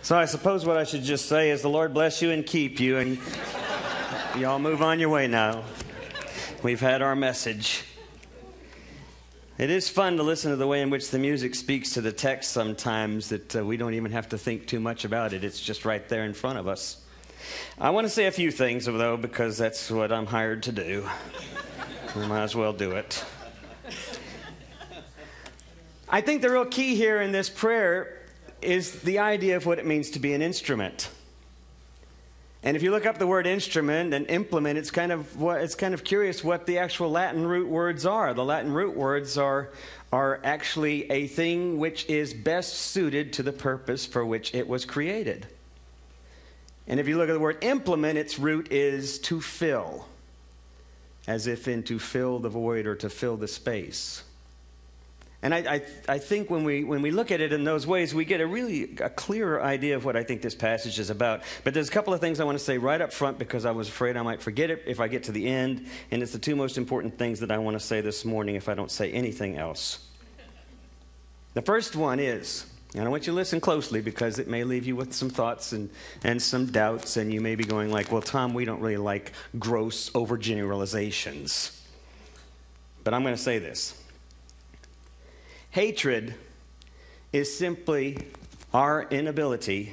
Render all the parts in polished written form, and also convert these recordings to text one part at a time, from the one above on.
So I suppose what I should just say is the Lord bless you and keep you, and y'all move on your way now. We've had our message. It is fun to listen to the way in which the music speaks to the text sometimes, that we don't even have to think too much about it. It's just right there in front of us. I want to say a few things, though, because that's what I'm hired to do. I might as well do it. I think the real key here in this prayer is the idea of what it means to be an instrument. And if you look up the word instrument and implement, it's kind of curious what the actual Latin root words are. The Latin root words are actually a thing which is best suited to the purpose for which it was created. And if you look at the word implement, its root is to fill, as if in to fill the void or to fill the space. And I think when we look at it in those ways, we get a clearer idea of what I think this passage is about. But there's a couple of things I want to say right up front because I was afraid I might forget it if I get to the end. And it's the two most important things that I want to say this morning if I don't say anything else. The first one is, and I want you to listen closely because it may leave you with some thoughts and some doubts. And you may be going like, well, Tom, we don't really like gross overgeneralizations. But I'm going to say this. Hatred is simply our inability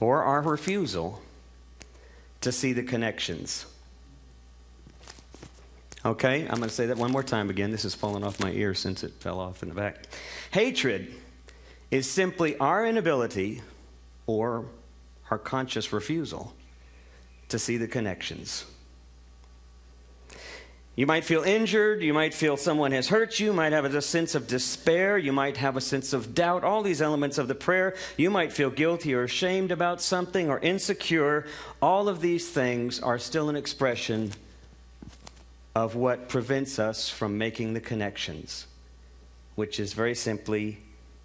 or our refusal to see the connections. Okay, I'm going to say that one more time again. This has fallen off my ear since it fell off in the back. Hatred is simply our inability or our conscious refusal to see the connections. You might feel injured, you might feel someone has hurt you, you might have a sense of despair, you might have a sense of doubt, all these elements of the prayer. You might feel guilty or ashamed about something or insecure. All of these things are still an expression of what prevents us from making the connections, which is very simply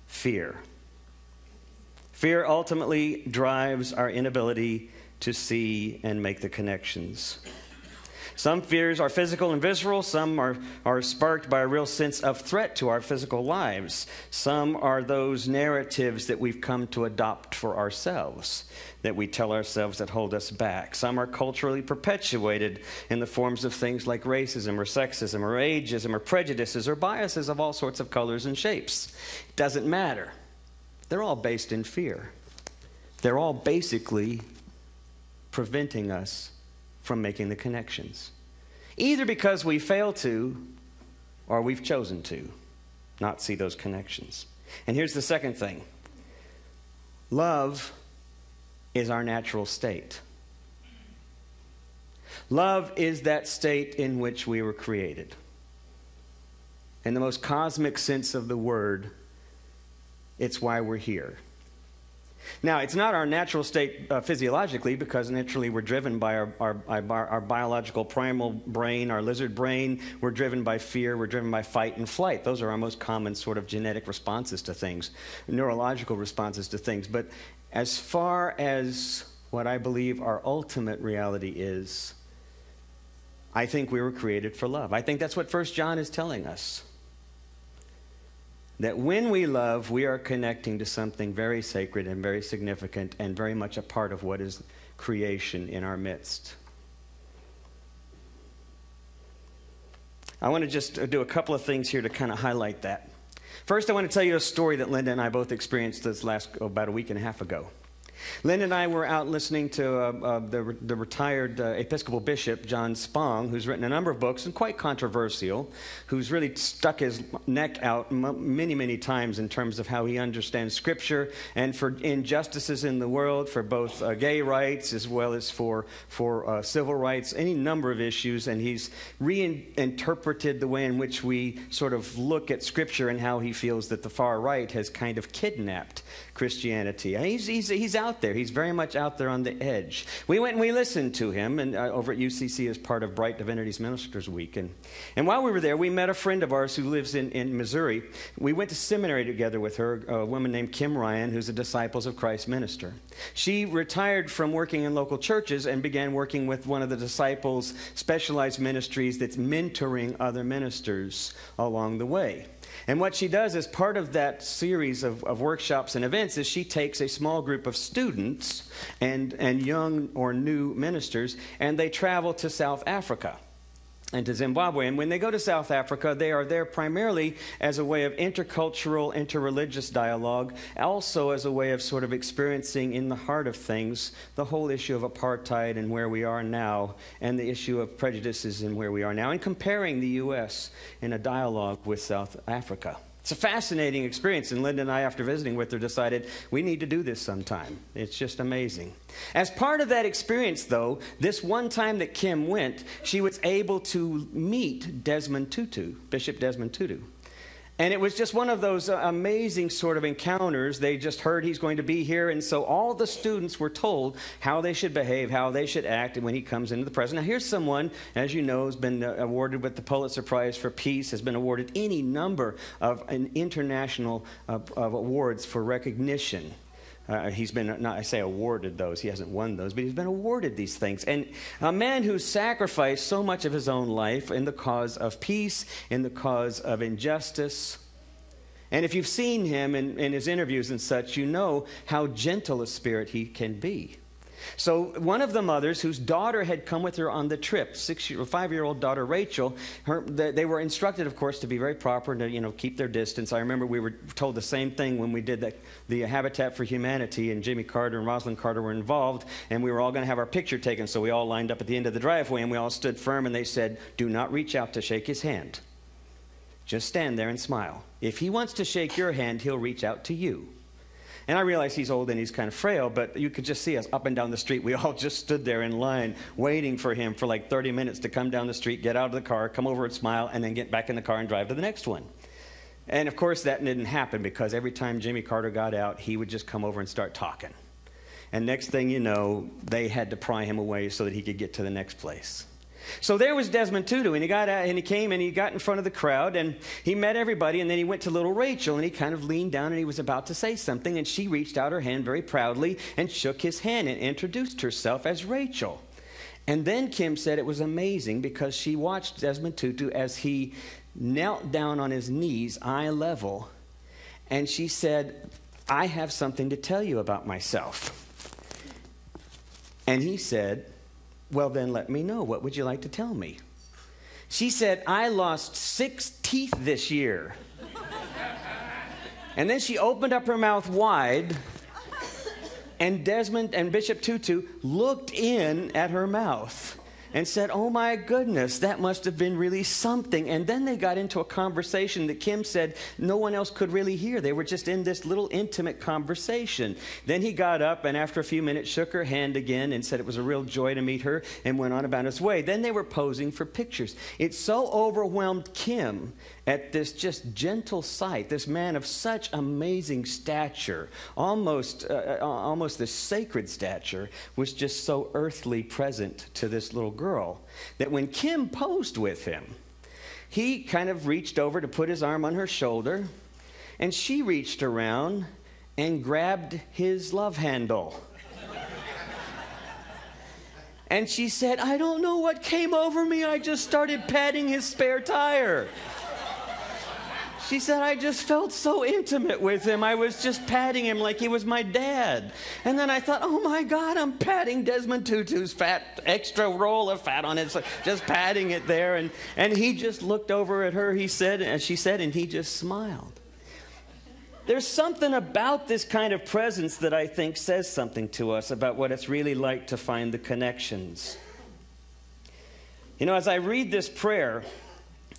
fear. Fear ultimately drives our inability to see and make the connections. Some fears are physical and visceral. Some are sparked by a real sense of threat to our physical lives. Some are those narratives that we've come to adopt for ourselves, that we tell ourselves that hold us back. Some are culturally perpetuated in the forms of things like racism or sexism or ageism or prejudices or biases of all sorts of colors and shapes. It doesn't matter. They're all based in fear. They're all basically preventing us from making the connections. Either because we fail to or we've chosen to not see those connections. And here's the second thing. Love is our natural state. Love is that state in which we were created. In the most cosmic sense of the word, it's why we're here. Now, it's not our natural state physiologically, because naturally we're driven by our biological primal brain, our lizard brain. We're driven by fear. We're driven by fight and flight. Those are our most common sort of genetic responses to things, neurological responses to things. But as far as what I believe our ultimate reality is, I think we were created for love. I think that's what 1 John is telling us. That when we love, we are connecting to something very sacred and very significant and very much a part of what is creation in our midst. I want to just do a couple of things here to kind of highlight that. First, I want to tell you a story that Linda and I both experienced this about a week and a half ago. Linda and I were out listening to the retired Episcopal Bishop, John Spong, who's written a number of books and quite controversial, who's really stuck his neck out many, many times in terms of how he understands Scripture and for injustices in the world, for both gay rights as well as for civil rights, any number of issues. And he's reinterpreted the way in which we sort of look at Scripture and how he feels that the far right has kind of kidnapped Christianity. He's out there. He's very much out there on the edge. We went and we listened to him and over at UCC as part of Bright Divinities Ministers Week. And while we were there, we met a friend of ours who lives in Missouri. We went to seminary together with her, a woman named Kim Ryan, who's a Disciples of Christ minister. She retired from working in local churches and began working with one of the Disciples' specialized ministries that's mentoring other ministers along the way. And what she does as part of that series of workshops and events is she takes a small group of students and young or new ministers, and they travel to South Africa and to Zimbabwe. And when they go to South Africa, they are there primarily as a way of intercultural, interreligious dialogue, also as a way of sort of experiencing in the heart of things the whole issue of apartheid and where we are now, and the issue of prejudices and where we are now, and comparing the U.S. in a dialogue with South Africa. It's a fascinating experience, and Linda and I, after visiting with her, decided we need to do this sometime. It's just amazing. As part of that experience, though, this one time that Kim went, she was able to meet Desmond Tutu, Bishop Desmond Tutu. And it was just one of those amazing sort of encounters. They just heard he's going to be here, and so all the students were told how they should behave, how they should act when he comes into the presence. Now, here's someone, as you know, has been awarded with the Pulitzer Prize for Peace, has been awarded any number of international of awards for recognition. He's been, not I say awarded those, he hasn't won those, but he's been awarded these things. And a man who sacrificed so much of his own life in the cause of peace, in the cause of injustice. And if you've seen him in his interviews and such, you know how gentle a spirit he can be. So one of the mothers whose daughter had come with her on the trip, 5-year-old daughter Rachel, they were instructed, of course, to be very proper and to, keep their distance. I remember we were told the same thing when we did the Habitat for Humanity, and Jimmy Carter and Rosalind Carter were involved, and we were all going to have our picture taken. So we all lined up at the end of the driveway, and we all stood firm, and they said, "Do not reach out to shake his hand. Just stand there and smile. If he wants to shake your hand, he'll reach out to you." And I realize he's old and he's kind of frail, but you could just see us up and down the street. We all just stood there in line waiting for him for like 30 minutes to come down the street, get out of the car, come over and smile, and then get back in the car and drive to the next one. And of course that didn't happen, because every time Jimmy Carter got out, he would just come over and start talking. And next thing you know, they had to pry him away so that he could get to the next place. So there was Desmond Tutu, and he got out, and he came and he got in front of the crowd, and he met everybody, and then he went to little Rachel, and he kind of leaned down and he was about to say something, and she reached out her hand very proudly and shook his hand and introduced herself as Rachel. And then Kim said it was amazing because she watched Desmond Tutu as he knelt down on his knees, eye level, and she said, "I have something to tell you about myself." And he said, "Well, then let me know. What would you like to tell me?" She said, "I lost 6 teeth this year." And then she opened up her mouth wide, and Desmond and Bishop Tutu looked in at her mouth and said, "Oh my goodness, that must have been really something." And then they got into a conversation that Kim said no one else could really hear. They were just in this little intimate conversation. Then he got up and after a few minutes shook her hand again and said it was a real joy to meet her, and went on about his way. Then they were posing for pictures. It so overwhelmed Kim at this just gentle sight, this man of such amazing stature, almost this sacred stature, was just so earthly present to this little girl, that when Kim posed with him, he kind of reached over to put his arm on her shoulder, and she reached around and grabbed his love handle. And she said, "I don't know what came over me. I just started patting his spare tire." She said, "I just felt so intimate with him. I was just patting him like he was my dad. And then I thought, oh my God, I'm patting Desmond Tutu's fat, extra roll of fat on it, just patting it there." And he just looked over at her, he said, and she said, and he just smiled. There's something about this kind of presence that I think says something to us about what it's really like to find the connections. As I read this prayer,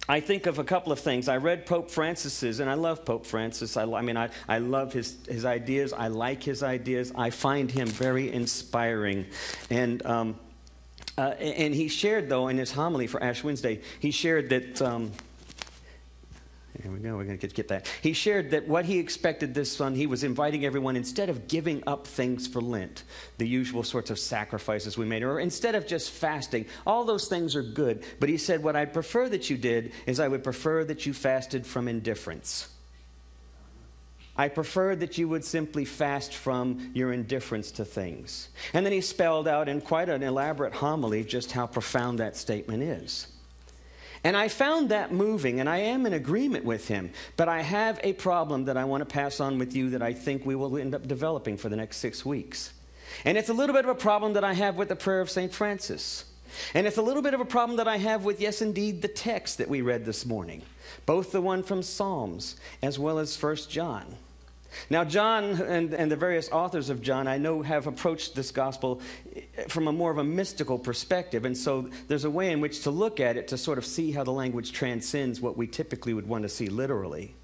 I think of a couple of things. I read Pope Francis's, and I love Pope Francis. I love his ideas. I like his ideas. I find him very inspiring. And he shared, though, in his homily for Ash Wednesday, he shared that... Here we go, we're going to get that. He shared that what he expected this Sunday, he was inviting everyone, instead of giving up things for Lent, the usual sorts of sacrifices we made, or instead of just fasting, all those things are good. But he said, what I'd prefer that you did is I would prefer that you fasted from indifference. I prefer that you would simply fast from your indifference to things. And then he spelled out in quite an elaborate homily just how profound that statement is. And I found that moving, and I am in agreement with him. But I have a problem that I want to pass on with you that I think we will end up developing for the next 6 weeks. And it's a little bit of a problem that I have with the prayer of St. Francis. And it's a little bit of a problem that I have with, yes, indeed, the text that we read this morning. Both the one from Psalms as well as 1 John. Now, John and the various authors of John, I know, have approached this gospel from a more of a mystical perspective. And so there's a way in which to look at it to sort of see how the language transcends what we typically would want to see literally.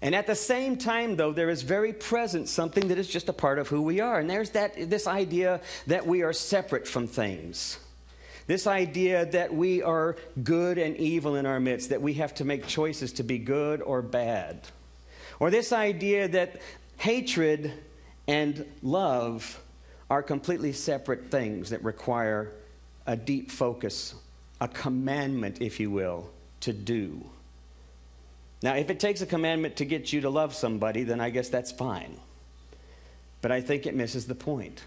And at the same time, though, there is very present something that is just a part of who we are. And there's this idea that we are separate from things. This idea that we are good and evil in our midst, that we have to make choices to be good or bad. Or this idea that hatred and love are completely separate things that require a deep focus, a commandment, if you will, to do. Now, if it takes a commandment to get you to love somebody, then I guess that's fine. But I think it misses the point.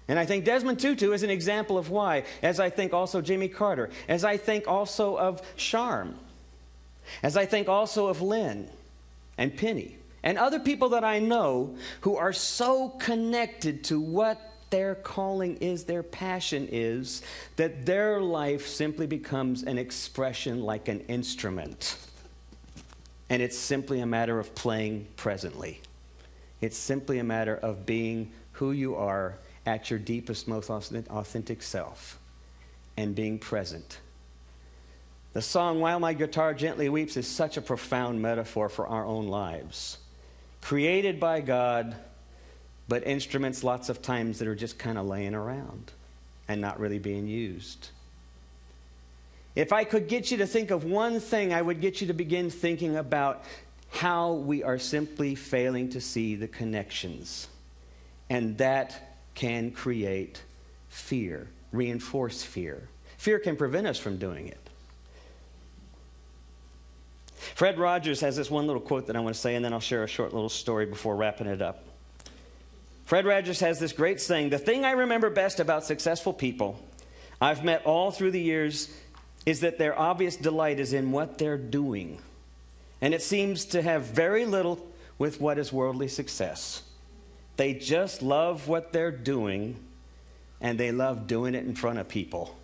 And I think Desmond Tutu is an example of why, as I think also Jimmy Carter, as I think also of Charm, as I think also of Lynn and Penny, and other people that I know who are so connected to what their calling is, their passion is, that their life simply becomes an expression like an instrument. And it's simply a matter of playing presently. It's simply a matter of being who you are at your deepest, most authentic self and being present. The song, While My Guitar Gently Weeps, is such a profound metaphor for our own lives. Created by God, but instruments lots of times that are just kind of laying around and not really being used. If I could get you to think of one thing, I would get you to begin thinking about how we are simply failing to see the connections. And that can create fear, reinforce fear. Fear can prevent us from doing it. Fred Rogers has this one little quote that I want to say, and then I'll share a short little story before wrapping it up. Fred Rogers has this great saying, "The thing I remember best about successful people I've met all through the years is that their obvious delight is in what they're doing. And it seems to have very little with what is worldly success. They just love what they're doing, and they love doing it in front of people."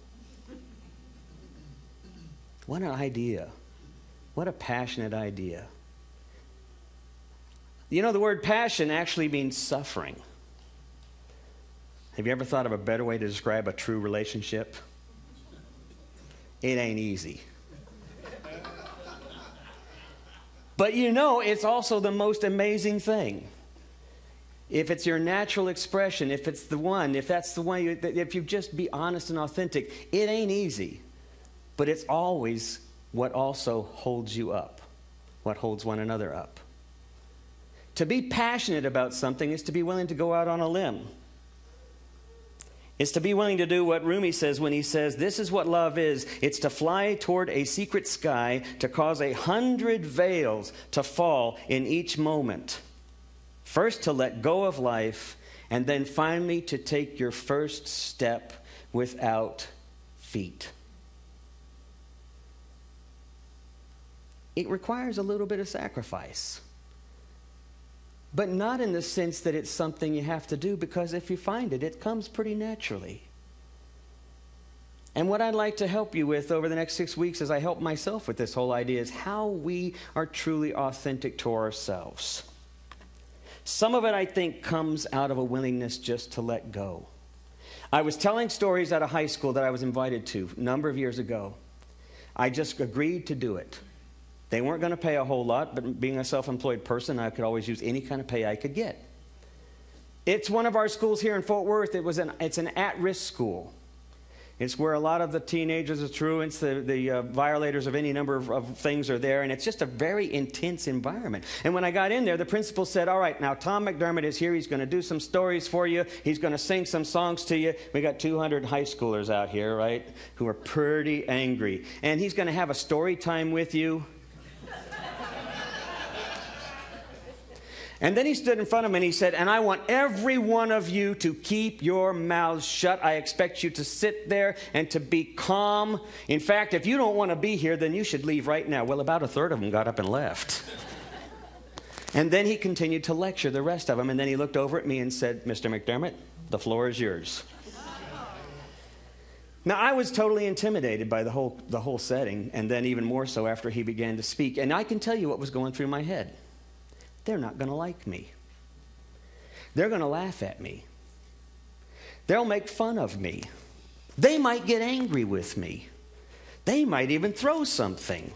What an idea. What a passionate idea. You know, the word passion actually means suffering. Have you ever thought of a better way to describe a true relationship? It ain't easy. But you know, it's also the most amazing thing. If it's your natural expression, if it's the one, if that's the one, if you just be honest and authentic, it ain't easy. But it's always what also holds you up, what holds one another up. To be passionate about something is to be willing to go out on a limb. It's to be willing to do what Rumi says when he says, this is what love is. It's to fly toward a secret sky, to cause 100 veils to fall in each moment. First to let go of life, and then finally to take your first step without feet. It requires a little bit of sacrifice. But not in the sense that it's something you have to do, because if you find it, it comes pretty naturally. And what I'd like to help you with over the next 6 weeks as I help myself with this whole idea is how we are truly authentic to ourselves. Some of it, I think, comes out of a willingness just to let go. I was telling stories at a high school that I was invited to a number of years ago. I just agreed to do it. They weren't going to pay a whole lot, but being a self-employed person, I could always use any kind of pay I could get. It's one of our schools here in Fort Worth. It's an at-risk school. It's where a lot of the teenagers, the truants, the violators of any number of things are there, and it's just a very intense environment. And when I got in there, the principal said, all right, now Tom McDermott is here. He's going to do some stories for you. He's going to sing some songs to you. We got 200 high schoolers out here, right, who are pretty angry. And he's going to have a story time with you. And then he stood in front of me and he said, and I want every one of you to keep your mouths shut. I expect you to sit there and to be calm. In fact, if you don't want to be here, then you should leave right now. Well, about a third of them got up and left. And then he continued to lecture the rest of them. And then he looked over at me and said, Mr. McDermott, the floor is yours. Now, I was totally intimidated by the whole setting, and then even more so after he began to speak. And I can tell you what was going through my head. They're not going to like me. They're going to laugh at me. They'll make fun of me. They might get angry with me. They might even throw something.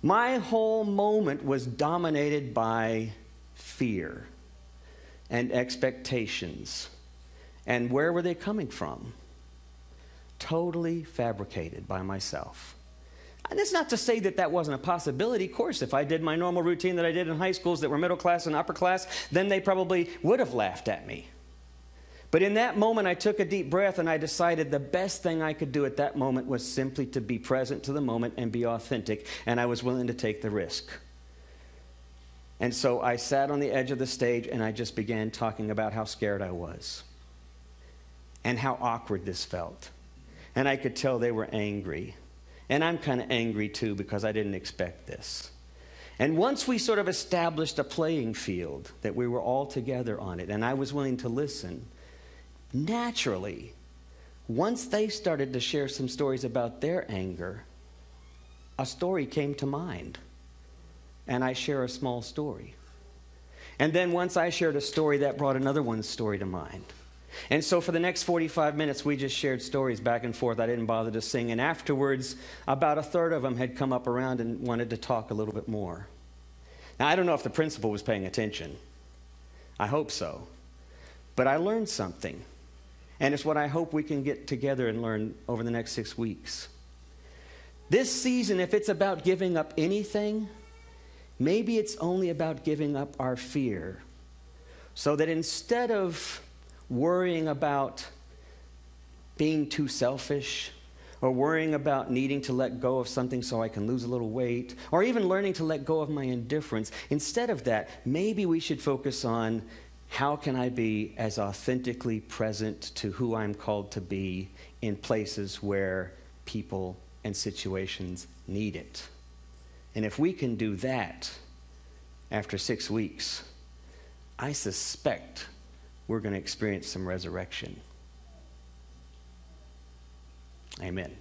My whole moment was dominated by fear and expectations. And where were they coming from? Totally fabricated by myself. And that's not to say that that wasn't a possibility. Of course, if I did my normal routine that I did in high schools that were middle class and upper class, then they probably would have laughed at me. But in that moment, I took a deep breath and I decided the best thing I could do at that moment was simply to be present to the moment and be authentic, and I was willing to take the risk. And so I sat on the edge of the stage and I just began talking about how scared I was and how awkward this felt. And I could tell they were angry. And I'm kind of angry too because I didn't expect this. And once we sort of established a playing field that we were all together on it and I was willing to listen, naturally, once they started to share some stories about their anger, a story came to mind. And I share a small story. And then once I shared a story, that brought another one's story to mind. And so for the next 45 minutes, we just shared stories back and forth. I didn't bother to sing. And afterwards, about a third of them had come up around and wanted to talk a little bit more. Now, I don't know if the principal was paying attention. I hope so. But I learned something. And it's what I hope we can get together and learn over the next 6 weeks. This season, if it's about giving up anything, maybe it's only about giving up our fear. So that instead of worrying about being too selfish, or worrying about needing to let go of something so I can lose a little weight, or even learning to let go of my indifference. Instead of that, maybe we should focus on how can I be as authentically present to who I'm called to be in places where people and situations need it. And if we can do that after 6 weeks, I suspect we're going to experience some resurrection. Amen.